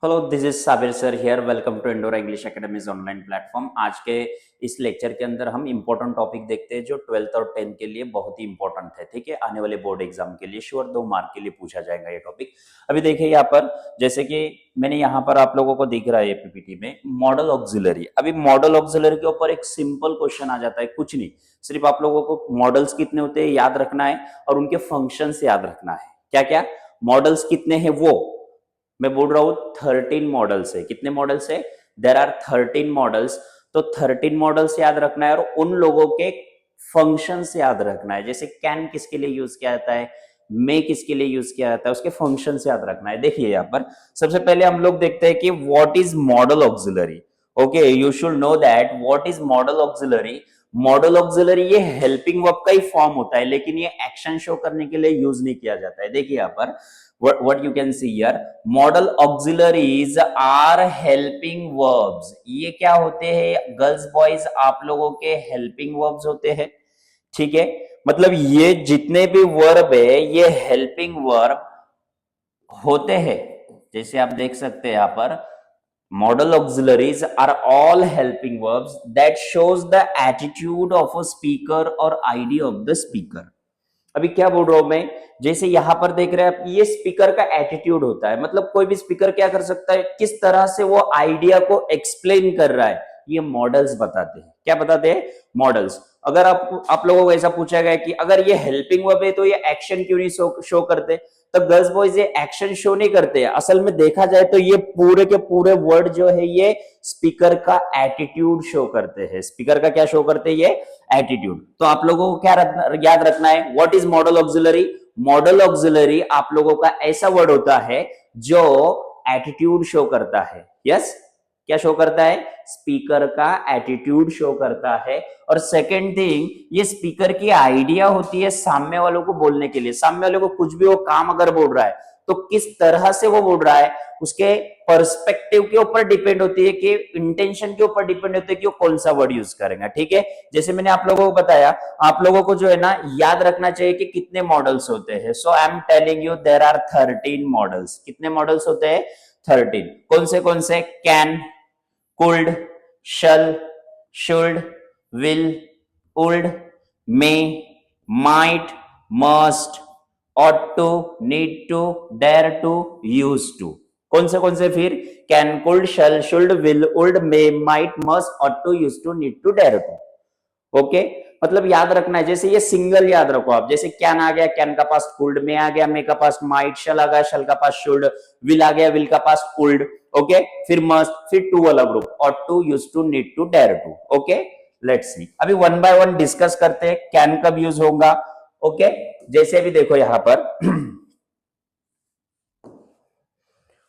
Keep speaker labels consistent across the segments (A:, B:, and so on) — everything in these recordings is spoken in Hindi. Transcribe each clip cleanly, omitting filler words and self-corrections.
A: Hello, this is Sabir sir here. Welcome to Indore English academies online platform. आज के इस लेक्चर के अंदर हम इंपॉर्टेंट टॉपिक देखते हैं जो 12th और 10th के लिए बहुत ही इंपॉर्टेंट है। ठीक है, आने वाले बोर्ड एग्जाम के लिए श्योर 2 मार्क के लिए पूछा जाएगा ये टॉपिक। अभी देखिए यहाँ पर, जैसे कि मैंने यहाँ पर आप लोगों को दिख रहा है ये पीपीटी में मॉडल ऑक्सिलरी। अभी मॉडल ऑक्सिलरी के ऊपर एक सिंपल क्वेश्चन आ जाता है, कुछ नहीं, सिर्फ आप लोगों को मॉडल्स कितने होते हैं याद रखना है और उनके फंक्शंस याद रखना है। क्या क्या मॉडल्स कितने हैं वो मैं बोल रहा हूं, 13 मॉडल्स है। कितने मॉडल्स है? There are 13 modals. तो 13 मॉडल्स याद रखना है और उन लोगों के फंक्शन याद रखना है। जैसे कैन किसके लिए यूज किया जाता है, मे किसके लिए यूज किया जाता है, उसके फंक्शन याद रखना है। देखिए यहाँ पर सबसे पहले हम लोग देखते हैं कि what is model auxiliary. Okay, you should know that what is model auxiliary. Model auxiliary ये हेल्पिंग वर्ब का ही फॉर्म होता है, लेकिन ये एक्शन शो करने के लिए यूज नहीं किया जाता है। देखिए यहाँ पर what you can see here, model auxiliaries are helping verbs। ये क्या होते हैं गर्ल्स बॉयज, आप लोगों के हेल्पिंग वर्ब्स होते हैं। ठीक है, मतलब ये जितने भी वर्ब है ये हेल्पिंग वर्ब होते हैं। जैसे आप देख सकते हैं यहाँ पर modal auxiliaries are all helping verbs that shows the attitude of a speaker और आइडिया ऑफ द स्पीकर। अभी क्या बोल रहा हूं मैं, जैसे यहां पर देख रहे हैं आप, ये स्पीकर का एटीट्यूड होता है। मतलब कोई भी स्पीकर क्या कर सकता है, किस तरह से वो आइडिया को एक्सप्लेन कर रहा है, ये मॉडल्स बताते हैं। क्या बताते हैं? मॉडल्स। अगर आप लोगों को ऐसा पूछा गया कि अगर ये हेल्पिंग वर्ब है तो ये एक्शन क्यों नहीं शो करते, तो गर्ल्स बॉयज ये एक्शन शो नहीं करते। असल में देखा जाए तो ये पूरे के पूरे वर्ड जो है ये स्पीकर का एटीट्यूड शो करते हैं। स्पीकर का क्या शो करते हैं? ये एटीट्यूड। तो आप लोगों को क्या याद रखना है, what is model auxiliary. Model auxiliary आप लोगों का ऐसा वर्ड होता है जो एटीट्यूड शो करता है। यस, क्या शो करता है? स्पीकर का एटीट्यूड शो करता है। और सेकेंड थिंग, ये स्पीकर की आइडिया होती है सामने वालों को बोलने के लिए। सामने वालों को कुछ भी वो काम अगर बोल रहा है तो किस तरह से वो बोल रहा है उसके पर्सपेक्टिव के ऊपर डिपेंड होती है, कि इंटेंशन के ऊपर डिपेंड होती है कि वो कौन सा वर्ड यूज करेगा। ठीक है, जैसे मैंने आप लोगों को बताया, आप लोगों को जो है ना याद रखना चाहिए कि कितने मॉडल्स होते हैं। So I am telling you there are 13 models. कितने मॉडल्स होते हैं? 13। कौन से? Can, could, shall, should, will, would, may, might, must, ought to, need to, dare to, used to। कौन से फिर? Can, could, shall, should, will, would, may, might, must, ought to, used to, need to, dare to। Okay, मतलब याद रखना है। जैसे ये सिंगल याद रखो आप, जैसे कैन आ गया, कैन का पास कुल्ड, मे आ गया, मे का पास माइट, शल आ गया, शल का पास शुड, विल आ गया, विल का पास कुल्ड। ओके, फिर मस्ट, फिर टू वाला group, ought to, used to, need to, dare to। Okay, let's see. अभी वन बाय वन डिस्कस करते हैं कैन कब यूज होगा। ओके, जैसे भी देखो यहां पर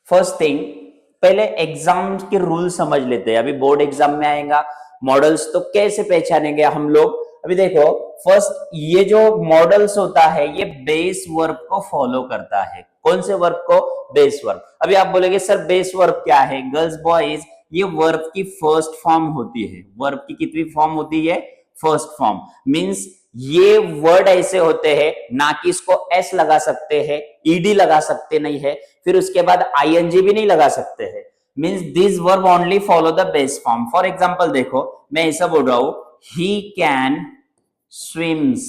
A: फर्स्ट थिंग, पहले एग्जाम के रूल समझ लेते हैं। अभी बोर्ड एग्जाम में आएगा मॉडल्स, तो कैसे पहचानेंगे हम लोग। अभी देखो, फर्स्ट ये जो मॉडल्स होता है ये बेस वर्ब को फॉलो करता है। कौन से वर्ब को? Base verb. अभी आप बोलेंगे सर बेस वर्ब क्या है? गर्ल्स बॉयज, ये वर्ब की फर्स्ट फॉर्म होती है। वर्ब की कितनी फॉर्म होती है? First form. मींस ये वर्ड ऐसे होते हैं ना कि इसको एस लगा सकते हैं, ईडी लगा सकते नहीं है, फिर उसके बाद आईएनजी भी नहीं लगा सकते हैं। Means this verb only follow the base form. For example देखो, मैं ऐसा बोल रहा हूं, ही कैन स्विम्स।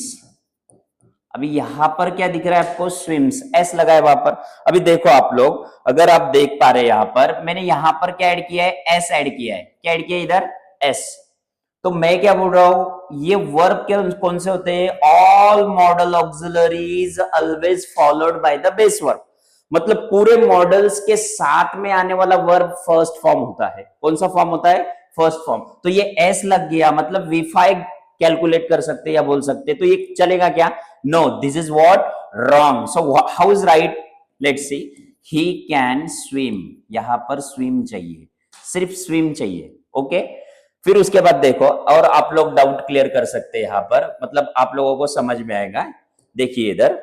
A: अभी यहां पर क्या दिख रहा है आपको? स्विम्स, एस लगा है वहां पर। अभी देखो आप लोग, अगर आप देख पा रहे हैं यहां पर मैंने यहां पर क्या ऐड किया है? एस ऐड किया है। क्या ऐड किया है इधर? एस। तो मैं क्या बोल रहा हूं, ये वर्ब के कौन से होते हैं? All model auxiliaries always followed by the base verb. मतलब पूरे मॉडल्स के साथ में आने वाला वर्ब फर्स्ट फॉर्म होता है। कौन सा फॉर्म होता है? First form. तो ये एस लग गया, मतलब V5 कैलकुलेट कर सकते हैं या बोल सकते हैं, तो ये चलेगा क्या? No, this is what? Wrong. So how is right? Let's see, he can swim. यहां पर स्विम चाहिए, सिर्फ स्विम चाहिए। ओके, फिर उसके बाद देखो, और आप लोग डाउट क्लियर कर सकते हैं यहां पर, मतलब आप लोगों को समझ में आएगा। देखिए इधर,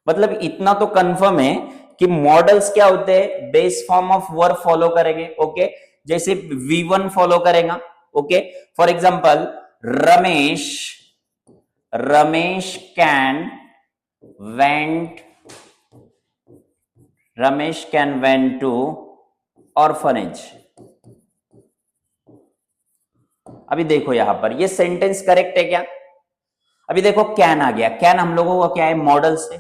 A: मतलब इतना तो कंफर्म है कि मॉडल्स क्या होते हैं? Base form of verb follow करेंगे। ओके, जैसे V1 फॉलो करेगा। Okay, for example Ramesh, Ramesh can went Ramesh can went to orphanage. अभी देखो यहां पर ये सेंटेंस करेक्ट है क्या? अभी देखो कैन आ गया, कैन हम लोगों का क्या है, मॉडल से।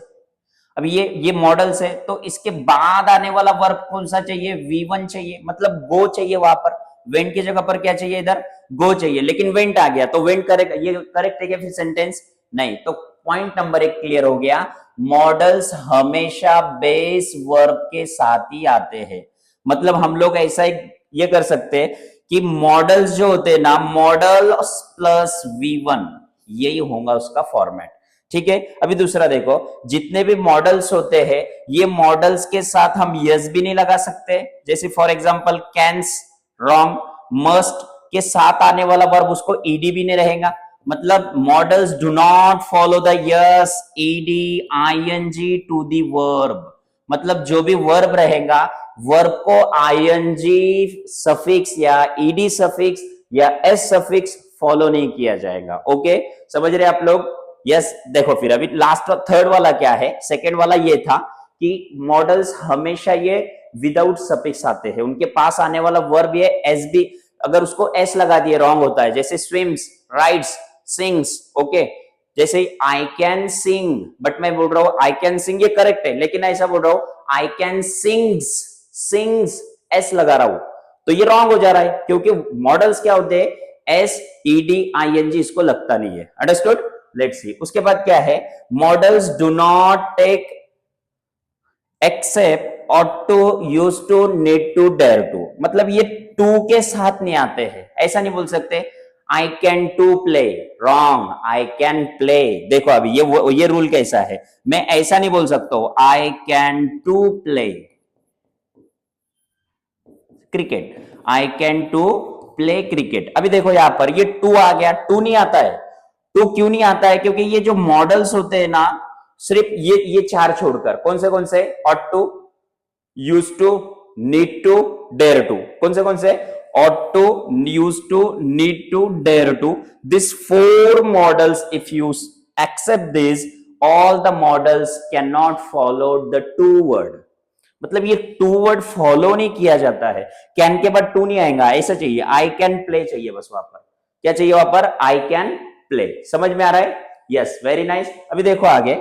A: अभी ये मॉडल से, तो इसके बाद आने वाला वर्ब कौन सा चाहिए, V1 चाहिए, मतलब गो चाहिए वहां पर। वेंट की जगह पर क्या चाहिए, इधर गो चाहिए, लेकिन वेंट आ गया, तो वेंट करेक्ट, ये करेक्ट है क्या फिर सेंटेंस? नहीं। तो पॉइंट नंबर 1 क्लियर हो गया, मॉडल्स हमेशा बेस वर्ब के साथ ही आते हैं। मतलब हम लोग ऐसा ये कर सकते हैं कि मॉडल्स जो होते हैं ना, मॉडल प्लस V1, यही होगा उसका फॉर्मेट। ठीक है। अभी दूसरा देखो, जितने भी मॉडल्स होते हैं, ये मॉडल्स के साथ हम यस भी नहीं लगा सकते। जैसे for example cans, wrong, must के साथ आने वाला वर्ब उसको ईडी भी नहीं रहेगा। मतलब modals do not follow the S, E D, I N G to the verb. मतलब जो भी वर्ब रहेगा, वर्ब को आईएनजी सफिक्स या ईडी सफिक्स या एस सफिक्स फॉलो नहीं किया जाएगा। ओके, समझ रहे आप लोग? यस। देखो फिर अभी लास्ट थर्ड वाला क्या है, सेकेंड वाला ये था कि मॉडल्स हमेशा ये विदाउट सफिक्स आते हैं, उनके पास आने वाला वर्ब ये एस भी, अगर उसको एस लगा दिए रॉन्ग होता है। जैसे स्विम्स, राइड्स, सिंग्स। ओके, जैसे आई कैन सिंग, बट मैं बोल रहा हूं आई कैन सिंग, ये करेक्ट है, लेकिन ऐसा बोल रहा हूं I can sings, sings S लगा रहा हूं, तो ये रॉन्ग हो जा रहा है, क्योंकि मॉडल्स क्या होते हैं, एस ईडी आईएनजी इसको लगता नहीं है। अंडरस्टूड? Let's see. उसके बाद क्या है, modals do not take except, ought to, use to, need to, dare to. मतलब ये टू के साथ नहीं आते हैं। ऐसा नहीं बोल सकते I can to play, wrong, I can play. देखो अभी ये रूल कैसा है, मैं ऐसा नहीं बोल सकता हूं I can to play cricket, I can to play cricket. अभी देखो यहां पर ये टू आ गया, टू नहीं आता है। टू क्यों नहीं आता है? क्योंकि ये जो मॉडल्स होते हैं ना, सिर्फ ये चार छोड़कर, कौन से, ought to, use to, need to, dare to, कौन से, ought to, used to, need to, dare to. These four models, if you accept this, all the models cannot follow the two word. मतलब ये टू वर्ड फॉलो नहीं किया जाता है। कैन के बाद टू नहीं आएगा, ऐसा चाहिए, आई कैन प्ले चाहिए बस वहां पर। क्या चाहिए वहां पर? आई कैन प्ले। समझ में आ रहा है? Yes, very nice. अभी देखो आगे,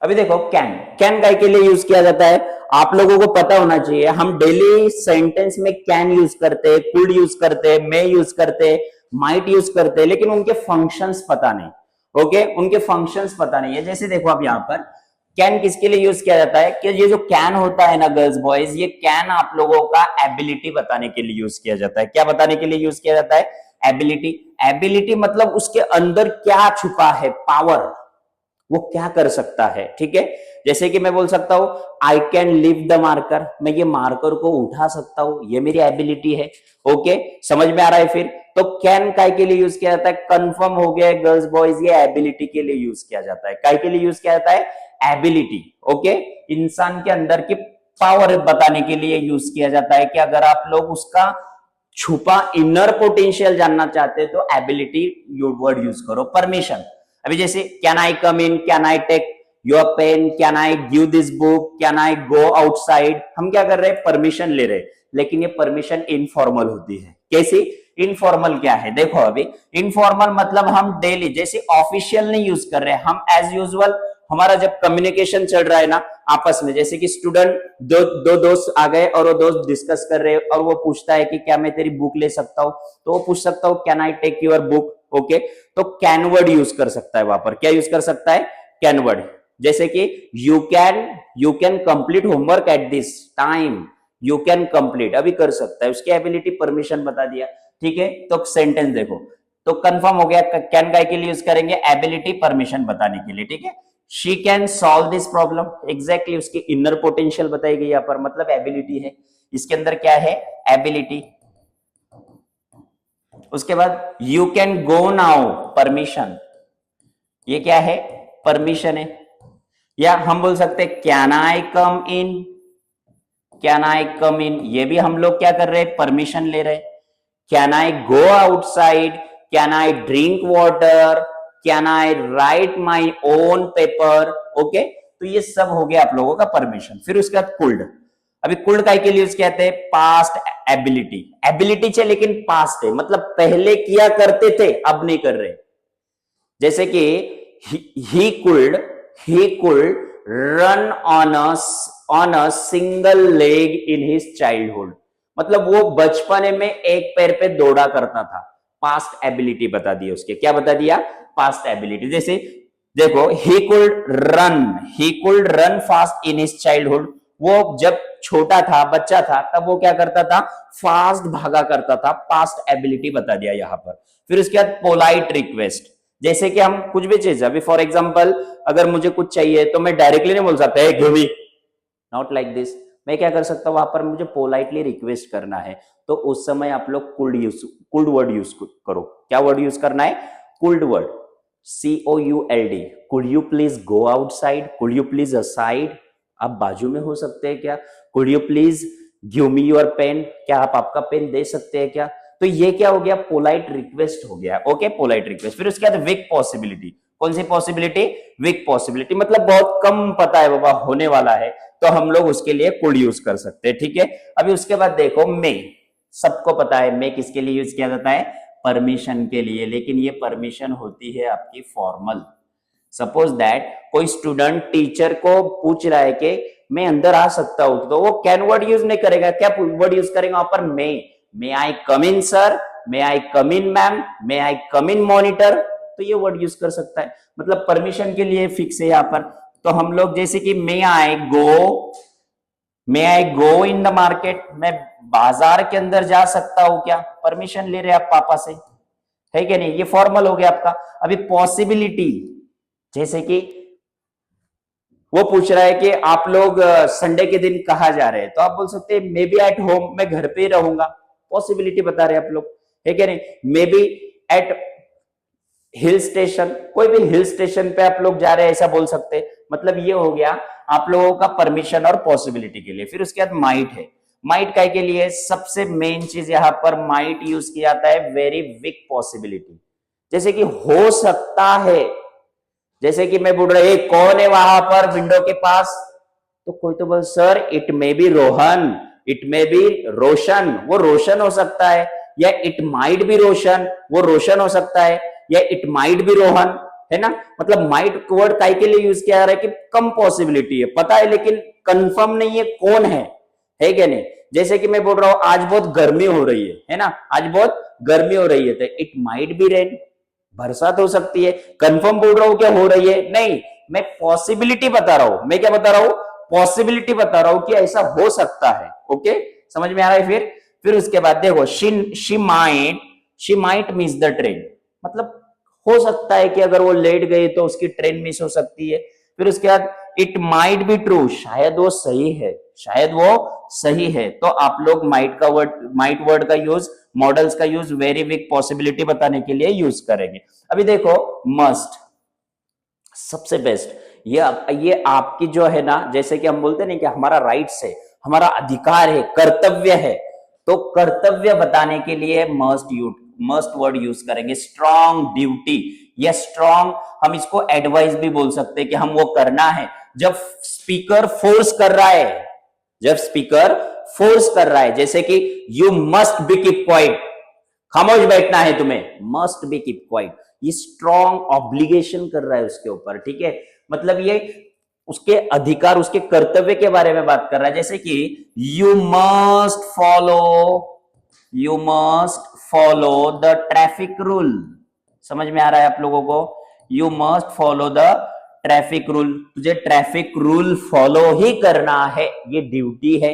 A: अभी देखो कैन, कैन काय के लिए यूज किया जाता है, आप लोगों को पता होना चाहिए। हम डेली सेंटेंस में कैन यूज करते, कुड यूज करते, मे यूज करते, माइट यूज करते, लेकिन उनके फंक्शंस पता नहीं। ओके, उनके फंक्शंस पता नहीं है। जैसे देखो अब यहां पर कैन किसके लिए यूज किया जाता है, कि ये जो कैन होता है ना गर्ल्स बॉयज, ये कैन आप लोगों का एबिलिटी बताने के लिए यूज किया जाता है। क्या बताने के लिए यूज किया जाता है? एबिलिटी। एबिलिटी मतलब उसके अंदर क्या छुपा है, पावर, वो क्या कर सकता है। ठीक है, जैसे कि मैं बोल सकता हूं I can lift the marker, मैं ये मार्कर को उठा सकता हूं, ये मेरी एबिलिटी है। ओके, समझ में आ रहा है? फिर तो कैन काय के लिए यूज किया जाता है? कंफर्म हो गया गर्ल्स बॉयज, ये एबिलिटी के लिए यूज किया जाता है। काय के लिए यूज किया जाता है? एबिलिटी। ओके, इंसान के अंदर की पावर बताने के लिए यूज किया जाता है, कि अगर आप लोग उसका छुपा इनर पोटेंशियल जानना चाहते हैं तो एबिलिटी वर्ड यूज करो। परमिशन, अभी जैसे can I come in, can I take your pen, can I give this book, can I go outside. हम क्या कर रहे हैं? परमिशन ले रहे हैं, लेकिन ये परमिशन इनफॉर्मल होती है। कैसी? इनफॉर्मल क्या है? देखो अभी इनफॉर्मल मतलब हम डेली, जैसे ऑफिशियल नहीं यूज कर रहे हैं, हम एज यूजुअल हमारा जब कम्युनिकेशन चल रहा है ना आपस में, जैसे कि स्टूडेंट दो दोस्त आ गए और वो दोस्त डिस्कस कर रहे हैं, और वो पूछता है कि क्या मैं तेरी बुक ले सकता हूं, तो वो पूछ सकता हूं can I take your book. Okay, तो कैन वर्ड यूज कर सकता है वहां पर। क्या यूज कर सकता है? Can word. जैसे कि you can complete homework at this time, you can complete, अभी कर सकता है, उसकी एबिलिटी परमिशन बता दिया। ठीक है, तो सेंटेंस देखो, तो कंफर्म हो गया, कैन काय के लिए यूज करेंगे? एबिलिटी, परमिशन बताने के लिए। ठीक है, she can solve this problem, exactly उसकी इनर पोटेंशियल बताई गई यहाँ पर, मतलब एबिलिटी है, इसके अंदर क्या है? एबिलिटी। उसके बाद you can go now, permission, ये क्या है? परमिशन है। या हम बोल सकते हैं can I come in, can I come इन, ये भी हम लोग क्या कर रहे हैं? परमिशन ले रहे हैं। Can I go outside, can I drink water, can I right my own paper. Okay, तो तो ये सब हो गया आप लोगों का परमिशन। फिर उसके बाद कुल्ड। अभी कुल्ड काय के लिए यूज कहते हैं, पास्ट एबिलिटी। एबिलिटी है लेकिन पास्ट है, मतलब पहले किया करते थे अब नहीं कर रहे। जैसे कि he could run on a single leg in his childhood, मतलब वो बचपने में एक पैर पे दौड़ा करता था। पास्ट एबिलिटी बता दिया उसके, क्या बता दिया, पास्ट एबिलिटी। जैसे देखो he could run fast in his childhood, वो जब छोटा था, बच्चा था, तब वो क्या करता था, फास्ट भागा करता था। पास्ट एबिलिटी बता दिया यहां पर। फिर उसके बाद पोलाइट रिक्वेस्ट, जैसे कि हम कुछ भी चीज, अभी फॉर एग्जांपल अगर मुझे कुछ चाहिए तो मैं डायरेक्टली नहीं बोल सकता give me, not like this. मैं क्या कर सकता हूं, वहां पर मुझे पोलाइटली रिक्वेस्ट करना है, तो उस समय आप लोग कुल्ड वर्ड यूज करो। क्या वर्ड यूज करना है, could word, COULD। Could you please go outside, could you please aside, आप बाजू में हो सकते हैं क्या, could you please give me your pen, क्या आप आपका पेन दे सकते हैं क्या। तो ये क्या हो गया, पोलाइट रिक्वेस्ट हो गया। Okay, polite request. फिर उसके बाद विक पॉसिबिलिटी। कौन सी पॉसिबिलिटी, विक पॉसिबिलिटी, मतलब बहुत कम पता है बाबा होने वाला है, तो हम लोग उसके लिए कुड यूज कर सकते हैं। ठीक है, अभी उसके बाद देखो मे। सबको पता है मे किसके लिए यूज किया जाता है, परमिशन के लिए, लेकिन ये परमिशन होती है आपकी फॉर्मल। सपोज दैट कोई स्टूडेंट टीचर को पूछ रहा है कि मैं अंदर आ सकता हूं, तो वो कैन वर्ड यूज नहीं करेगा, क्या वर्ड यूज करेगा वहां पर, may I come in sir, may I come in ma'am, may I come in monitor, तो ये वर्ड यूज कर सकता है। मतलब परमिशन के लिए फिक्स है यहां पर। तो हम लोग जैसे कि मे आई गो इन द मार्केट, मैं बाजार के अंदर जा सकता हूं क्या, परमिशन ले रहे आप पापा से, है क्या नहीं, ये फॉर्मल हो गया आपका। अभी पॉसिबिलिटी, जैसे कि वो पूछ रहा है कि आप लोग संडे के दिन कहाँ जा रहे हैं, तो आप बोल सकते हैं मे बी एट होम, मैं घर पे ही रहूंगा। पॉसिबिलिटी बता रहे हैं आप लोग, है क्या नहीं। May be at hill station, कोई भी हिल स्टेशन पे आप लोग जा रहे हैं ऐसा बोल सकते हैं। मतलब ये हो गया आप लोगों का परमिशन और पॉसिबिलिटी के लिए। फिर उसके बाद माइट है। माइट काय के लिए, सबसे मेन चीज यहां पर माइट यूज किया जाता है, वेरी विक पॉसिबिलिटी। जैसे कि हो सकता है, जैसे कि मैं बोल रहा हूं कौन है वहां पर विंडो के पास, तो कोई तो बोल sir it may be Rohan, it may be Roshan, वो रोशन हो सकता है, या इट माइट बी रोशन, वो रोशन हो सकता है, या इट माइट बी रोहन, है ना। मतलब माइट वर्ड काय के लिए यूज किया जा रहा है कि कम पॉसिबिलिटी है, पता है लेकिन कंफर्म नहीं है कौन है क्या नहीं। जैसे कि मैं बोल रहा हूं आज बहुत गर्मी हो रही है ना, आज बहुत गर्मी हो रही है, तो इट माइट बी रेन, बरसात हो सकती है। कंफर्म बोल रहा हूं क्या हो रही है, नहीं, मैं पॉसिबिलिटी बता रहा हूं। मैं क्या बता रहा हूं, पॉसिबिलिटी बता रहा हूं कि ऐसा हो सकता है। ओके, समझ में आ रहा है। फिर उसके बाद देखो she might miss the train, मतलब हो सकता है कि अगर वो लेट गई तो उसकी ट्रेन मिस हो सकती है। फिर उसके बाद इट माइट बी ट्रू, शायद वो सही है, शायद वो सही है। तो आप लोग माइट वर्ड का यूज, मॉडल्स का यूज वेरी विक पॉसिबिलिटी बताने के लिए यूज करेंगे। अभी देखो मस्ट, सबसे बेस्ट, ये आपकी जो है ना, जैसे कि हम बोलते हैं ना कि हमारा राइट्स है, हमारा अधिकार है, कर्तव्य है, तो कर्तव्य बताने के लिए मस्ट वर्ड यूज करेंगे। स्ट्रॉन्ग ड्यूटी या स्ट्रॉन्ग, हम इसको एडवाइस भी बोल सकते हैं कि हम वो करना है। जब स्पीकर फोर्स कर रहा है, जब स्पीकर फोर्स कर रहा है, जैसे कि you must be keep quiet, खामोश बैठना है तुम्हें, मस्ट बी कीप क्वाइट, ये स्ट्रॉन्ग ऑब्लिगेशन कर रहा है उसके ऊपर। ठीक है, मतलब ये उसके अधिकार, उसके कर्तव्य के बारे में बात कर रहा है। जैसे कि you must follow the traffic rule, समझ में आ रहा है आप लोगों को, you must follow the traffic rule, तुझे ट्रैफिक रूल फॉलो ही करना है, ये ड्यूटी है,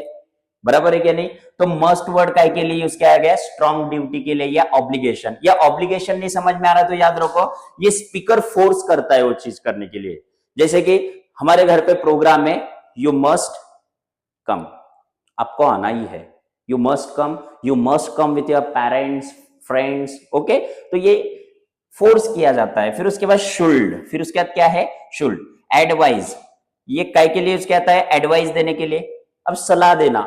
A: बराबर है क्या नहीं। तो मस्ट वर्ड काय के लिए यूज किया गया, स्ट्रॉन्ग ड्यूटी के लिए, या ऑब्लिगेशन। या ऑब्लिगेशन नहीं समझ में आ रहा तो याद रखो, ये स्पीकर फोर्स करता है वो चीज करने के लिए। जैसे कि हमारे घर पे प्रोग्राम है, यू मस्ट कम, आपको आना ही है, you must come with your parents, friends. Okay, तो ये फोर्स किया जाता है। फिर उसके बाद शुल्ड, फिर उसके बाद क्या है, शुल्ड। एडवाइस, ये काय के लिए यूज किया जाता है, एडवाइस देने के लिए, अब सलाह देना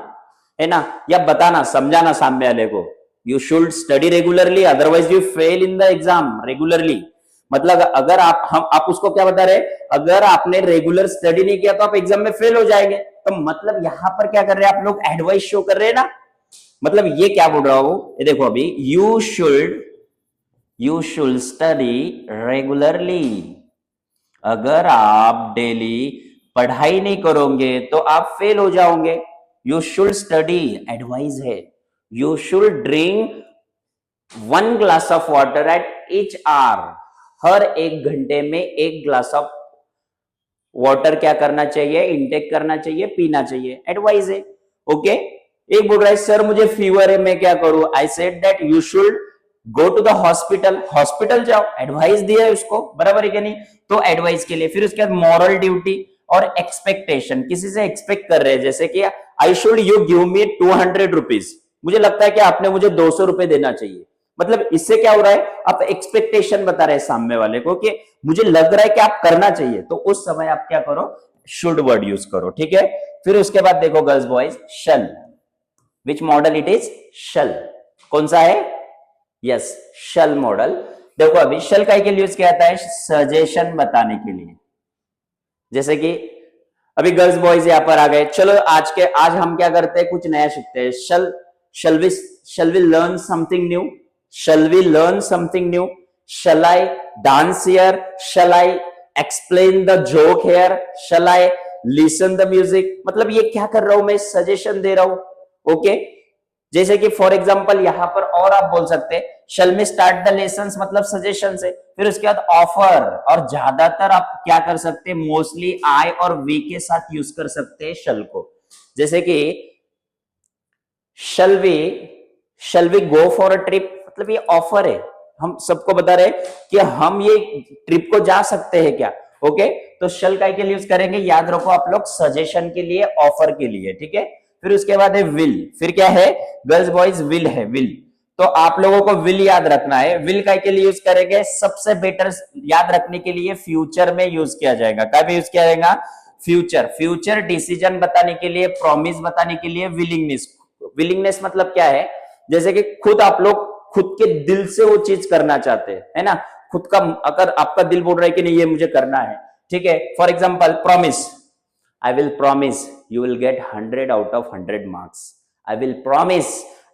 A: है ना, या बताना, समझाना सामने वाले को। You should study regularly otherwise you fail in the exam regularly, मतलब अगर आप उसको क्या बता रहे, अगर आपने रेगुलर स्टडी नहीं किया तो आप एग्जाम में फेल हो जाएंगे। तो मतलब यहां पर क्या कर रहे हैं आप लोग, एडवाइस शो कर रहे हैं ना। मतलब ये क्या बोल रहा हूं, ये देखो अभी, यू शुड स्टडी रेगुलरली। अगर आप डेली पढ़ाई नहीं करोगे तो आप फेल हो जाओगे। यू शुड स्टडी, एडवाइस है। You should drink 1 glass of water at each hour. हर 1 घंटे में 1 ग्लास ऑफ वाटर क्या करना चाहिए, इंटेक करना चाहिए, पीना चाहिए, एडवाइस है। ओके। एक बोल रहा है सर मुझे फीवर है, मैं क्या करूं? I said that you should go to the hospital, hospital जाओ, एडवाइस दिया है उसको, बराबर है क्या नहीं? तो एडवाइस के लिए फिर उसके बाद मॉरल ड्यूटी और एक्सपेक्टेशन, किसी से एक्सपेक्ट कर रहे हैं, जैसे कि I should you give me 200 rupees, मुझे लगता है कि आपने मुझे 200 रुपए देना चाहिए। मतलब इससे क्या हो रहा है, आप एक्सपेक्टेशन बता रहे हैं सामने वाले को कि मुझे लग रहा है कि आप करना चाहिए, तो उस समय आप क्या करो, शुड वर्ड यूज करो, ठीक है। फिर उसके बाद देखो girls boys, shall, which model it is, shall, कौन सा है, यस शल मॉडल। देखो अभी शल का यूज किया जाता है सजेशन बताने के लिए, जैसे कि अभी गर्ल्स बॉयज यहां पर आ गए, चलो आज हम क्या करते हैं, कुछ नया सीखते हैं। Shall we learn something new, shall we learn something new, shall I dance here, shall I explain the joke here, shall I listen the music। मतलब ये क्या कर रहा हूं मैं, सजेशन दे रहा हूं। ओके। जैसे कि फॉर एग्जांपल यहां पर और आप बोल सकते हैं shall we start the lessons, मतलब सजेशन से। फिर उसके बाद ऑफर, और ज्यादातर आप क्या कर सकते हैं, मोस्टली आई और वी के साथ यूज कर सकते हैं शल को। जैसे कि shall we go for a trip, मतलब ये ऑफर है, हम सबको बता रहे कि हम ये ट्रिप को जा सकते हैं क्या। ओके। तो शल का के लिए यूज करेंगे, याद रखो आप लोग, सजेशन के लिए, ऑफर के लिए, ठीक है। फिर उसके बाद है विल, फिर क्या है गर्ल्स बॉयज, विल है, विल। तो आप लोगों को विल याद रखना है। विल का के लिए यूज करेंगे, सबसे बेटर याद रखने के लिए फ्यूचर में यूज किया जाएगा। क्या यूज किया जाएगा, फ्यूचर डिसीजन बताने के लिए, प्रॉमिस बताने के लिए विलिंगनेस मतलब क्या है, जैसे कि खुद आप लोग खुद के दिल से वो चीज करना चाहते हैं, है ना। खुद का अगर आपका दिल बोल रहा है कि नहीं ये मुझे करना है, ठीक है। For example promise, I will promise you will get 100 out of 100 marks, I will promise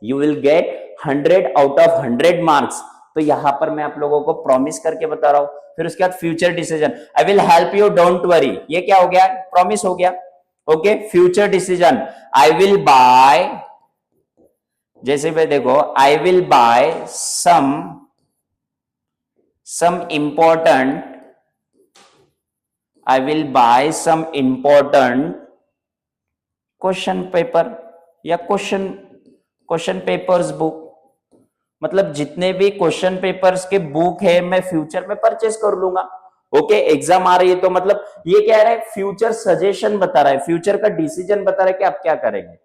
A: you will get 100 out of 100 marks. तो यहां पर मैं आप लोगों को प्रॉमिस करके बता रहा हूं। फिर उसके बाद future decision, I will help you don't worry, ये क्या हो गया, प्रॉमिस हो गया। Okay. Future decision, I will buy, जैसे भाई देखो, I will buy some important, I will buy some important question paper या क्वेश्चन पेपर्स बुक, मतलब जितने भी क्वेश्चन पेपर्स के बुक है मैं फ्यूचर में परचेस कर लूंगा। ओके। एग्जाम आ रही है तो मतलब ये क्या है, फ्यूचर सजेशन बता रहा है, फ्यूचर का डिसीजन बता रहा है कि आप क्या करेंगे।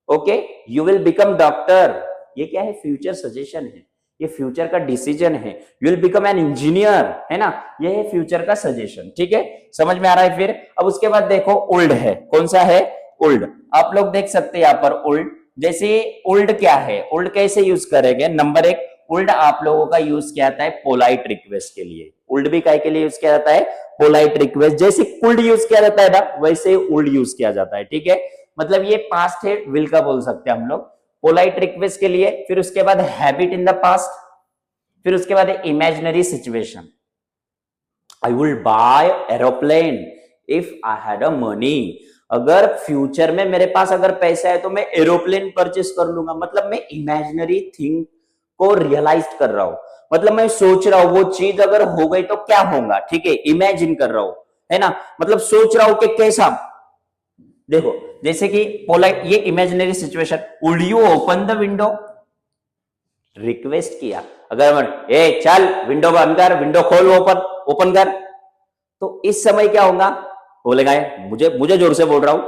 A: Okay. You will become doctor, ये क्या है, फ्यूचर सजेशन है, ये फ्यूचर का डिसीजन है। You will become an engineer, है ना, ये है फ्यूचर का सजेशन, ठीक है। समझ में आ रहा है। फिर अब उसके बाद देखो ओल्ड है, कौन सा है, ओल्ड। आप लोग देख सकते हैं यहाँ पर ओल्ड, जैसे ओल्ड क्या है, ओल्ड कैसे यूज करेंगे, नंबर 1, ओल्ड आप लोगों का यूज किया जाता है पोलाइट रिक्वेस्ट के लिए। ओल्ड भी काय के लिए यूज किया जाता है, पोलाइट रिक्वेस्ट। जैसे कुल्ड यूज किया जाता है ना, वैसे ओल्ड यूज किया जाता है, ठीक है। मतलब ये पास्ट है, विल का बोल सकते हैं हम लोग, पोलाइट रिक्वेस्ट के लिए। फिर उसके बाद हैबिट इन द पास्ट, फिर उसके बाद imaginary situation, I will bye aeroplane if I had a money, अगर फ्यूचर में मेरे पास अगर पैसा है तो मैं एरोप्लेन परचेस कर लूंगा। मतलब मैं इमेजिनरी थिंग को रियलाइज कर रहा हूं, मतलब मैं सोच रहा हूं वो चीज अगर हो गई तो क्या होगा, ठीक है, इमेजिन कर रहा हूं, है ना। मतलब सोच रहा हूं कि कैसा, देखो जैसे कि पोलाइट, ये imaginary situation, would you open the window, request किया, अगर ए चल विंडो बंद कर, विंडो खोल, ओपन कर, तो इस समय क्या होगा, बोलेगा मुझे जोर से बोल रहा हूं,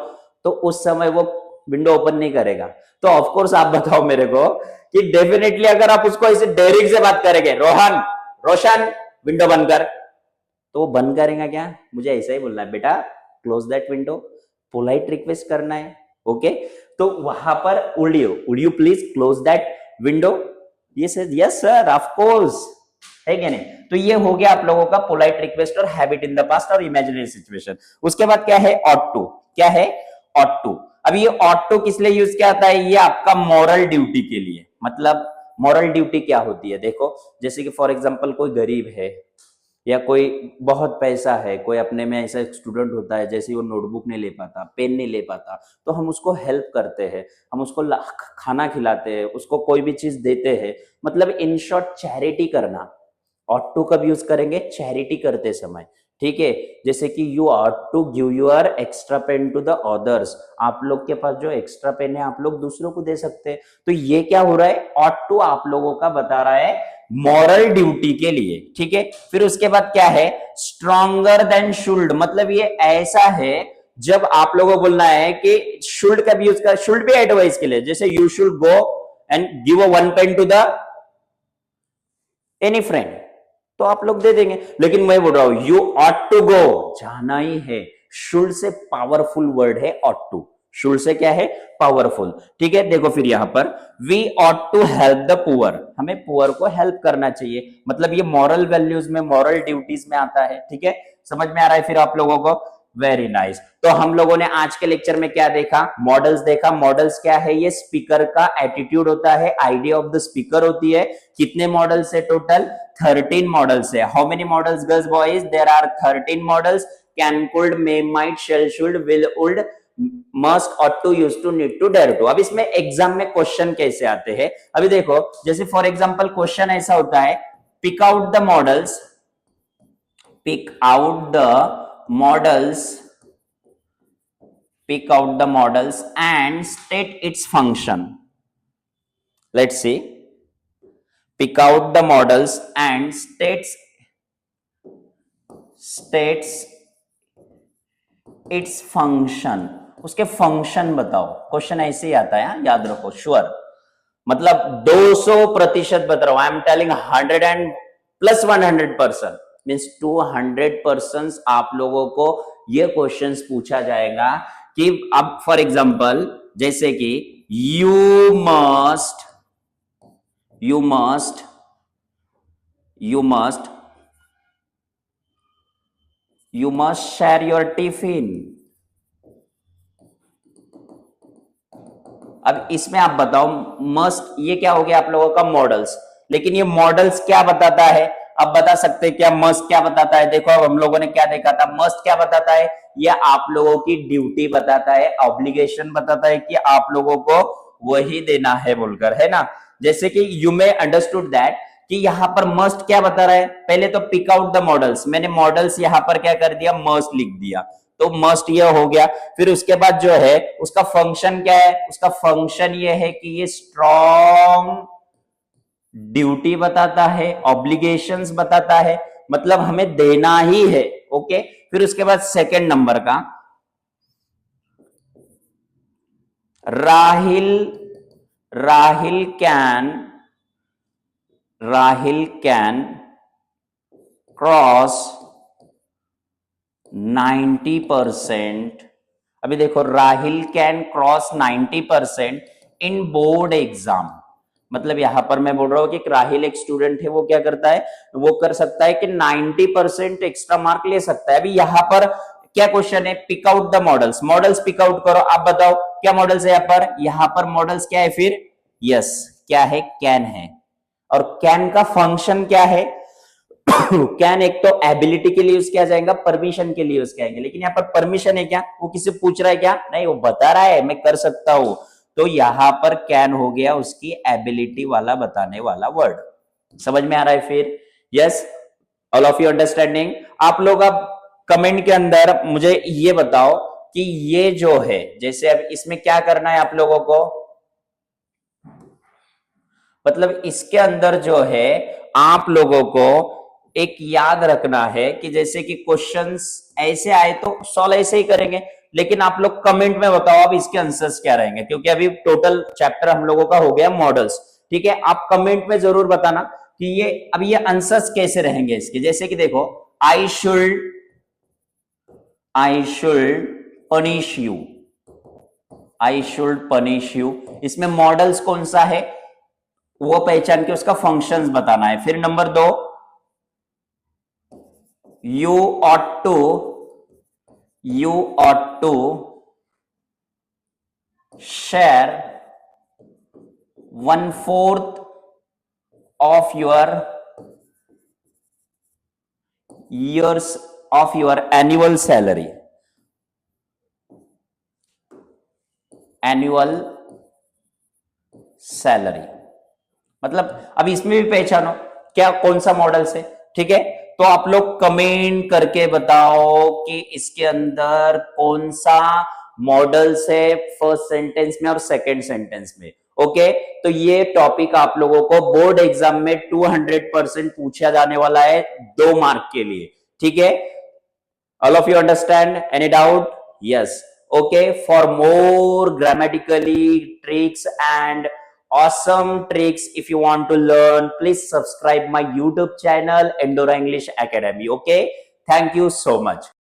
A: तो उस समय वो विंडो ओपन नहीं करेगा। तो ऑफ कोर्स आप बताओ मेरे को कि डेफिनेटली अगर आप उसको ऐसे डेयरिंग से बात करेंगे, रोशन विंडो बंद कर, तो वो बंद करेगा क्या, मुझे ऐसा ही बोलना है, बेटा close that window, polite request करना है। ओके। तो वहां पर would you please close that window, ये sir yes sir of course, है क्या नहीं? तो ये हो गया आप लोगों का पोलाइट रिक्वेस्ट और हैबिट इन द पास्ट और इमेजिनरी सिचुएशन। उसके बाद क्या है? Ought to. क्या है? Ought to. अब ये ऑट टू किस लिए यूज किया जाता है? ये आपका मॉरल ड्यूटी के लिए। मतलब मॉरल ड्यूटी क्या होती है? देखो, जैसे कि फॉर एग्जांपल कोई गरीब है या कोई बहुत पैसा है, कोई अपने में ऐसा स्टूडेंट होता है जैसे वो नोटबुक नहीं ले पाता, पेन नहीं ले पाता, तो हम उसको हेल्प करते हैं, हम उसको खाना खिलाते हैं, उसको कोई भी चीज देते हैं। मतलब इन शॉर्ट चैरिटी करना। ऑट टू कब यूज करेंगे? चैरिटी करते समय। ठीक है, जैसे कि you ought to give your extra pen to the others. आप लोग के पास जो एक्स्ट्रा पेन है आप लोग दूसरों को दे सकते हैं। तो ये क्या हो रहा है? ऑट टू आप लोगों का बता रहा है मॉरल ड्यूटी के लिए। ठीक है, फिर उसके बाद क्या है? Stronger than should. मतलब ये ऐसा है जब आप लोगों को बोलना है कि शुल्ड का भी यूज कर, शुल्ड भी एडवाइस के लिए, जैसे you should go and give a one pen to the any friend, तो आप लोग दे देंगे। लेकिन मैं बोल रहा हूं यू ऑट टू गो, जाना ही है। शुड से पावरफुल वर्ड है ऑट टू। शुड से क्या है? पावरफुल। ठीक है, देखो फिर यहां पर we ought to help the poor, हमें पुअर को हेल्प करना चाहिए। मतलब ये मॉरल वैल्यूज में, मॉरल ड्यूटीज में आता है। ठीक है, समझ में आ रहा है फिर आप लोगों को? Very nice. तो हम लोगों ने आज के लेक्चर में क्या देखा? मॉडल्स देखा। मॉडल्स क्या है? ये स्पीकर का एटीट्यूड होता है, आइडिया ऑफ द स्पीकर होती है। कितने मॉडल्स है टोटल? 13 मॉडल्स है। How many modals girls boys? There are 13 modals. Can, could, may, might, shall, should, will, would, must, ought to, use to, need to, dare to. अब इसमें एग्जाम में क्वेश्चन कैसे आते हैं? अभी देखो, जैसे फॉर एग्जांपल क्वेश्चन ऐसा होता है, pick out the modals, pick out the models, pick out the models and state its function. Let's see, pick out the models and states its function. उसके फंक्शन बताओ। क्वेश्चन ऐसे ही आता है, याद रखो, श्योर। मतलब 200% बता रहा हूं, आई am telling 100 and plus 100%, means 200% आप लोगों को ये क्वेश्चंस पूछा जाएगा कि अब फॉर एग्जांपल जैसे कि you must share your tiffin. अब इसमें आप बताओ, मस्ट ये क्या हो गया आप लोगों का? मॉडल्स। लेकिन ये मॉडल्स क्या बताता है? अब बता सकते हैं क्या मस्ट क्या बताता है? देखो, अब हम लोगों ने क्या देखा था? मस्ट क्या बताता है? ये आप लोगों की ड्यूटी बताता है, ऑब्लिगेशन बताता है कि आप लोगों को वही देना है बोलकर, है ना? जैसे कि यू मे अंडरस्टूड दैट कि यहां पर मस्ट क्या बता रहा है? पहले तो पिक आउट द मॉडल्स, मैंने मॉडल्स यहां पर क्या कर दिया? मस्ट लिख दिया, तो मस्ट ये हो गया। फिर उसके बाद जो है उसका फंक्शन क्या है? उसका फंक्शन ये है कि ये स्ट्रॉन्ग ड्यूटी बताता है, ऑब्लिगेशंस बताता है, मतलब हमें देना ही है। ओके, फिर उसके बाद सेकंड नंबर का, राहिल कैन क्रॉस 90%। अभी देखो, Rahil can cross 90% in board exam. मतलब यहां पर मैं बोल रहा हूं कि राहिल एक स्टूडेंट है, वो क्या करता है? वो कर सकता है कि 90% एक्स्ट्रा मार्क ले सकता है। अभी यहां पर क्या क्वेश्चन है? Pick out the modals. Modals pick out करो। आप बताओ क्या मॉडल्स है यहां पर? यहां पर मॉडल्स क्या है फिर? यस, क्या है? कैन है। और कैन का फंक्शन क्या है? कैन एक तो एबिलिटी के लिए यूज किया जाएगा, परमिशन के लिए यूज किया जाएगा। लेकिन यहाँ पर परमिशन है क्या? वो किसी पूछ रहा है क्या? नहीं, वो बता रहा है मैं कर सकता हूं। तो यहां पर कैन हो गया उसकी एबिलिटी वाला बताने वाला वर्ड। समझ में आ रहा है फिर? Yes, all of you understanding? आप लोग अब कमेंट के अंदर मुझे ये बताओ कि ये जो है, जैसे अब इसमें क्या करना है आप लोगों को? मतलब इसके अंदर जो है आप लोगों को एक याद रखना है कि जैसे कि क्वेश्चंस ऐसे आए तो सॉल्व ऐसे ही करेंगे। लेकिन आप लोग कमेंट में बताओ अब इसके आंसर्स क्या रहेंगे, क्योंकि अभी टोटल चैप्टर हम लोगों का हो गया मॉडल्स। ठीक है, आप कमेंट में जरूर बताना कि ये अब ये आंसर्स कैसे रहेंगे इसके। जैसे कि देखो, I should punish you, I should punish you. इसमें मॉडल्स कौन सा है वो पहचान के उसका फंक्शंस बताना है। फिर number 2, you ought to you ought to share 1/4 of your years of your annual salary. मतलब अब इसमें भी पहचानो क्या कौन सा मॉडल से, ठीक है। तो आप लोग कमेंट करके बताओ कि इसके अंदर कौन सा मॉडल से फर्स्ट सेंटेंस में और सेकंड सेंटेंस में। ओके, तो ये टॉपिक आप लोगों को बोर्ड एग्जाम में 200% पूछा जाने वाला है 2 मार्क के लिए, ठीक है। All of you understand? Any doubt? Yes. Okay. For more grammatically tricks and awesome tricks, if you want to learn, please subscribe my YouTube channel, Endora English Academy. Okay. Thank you so much.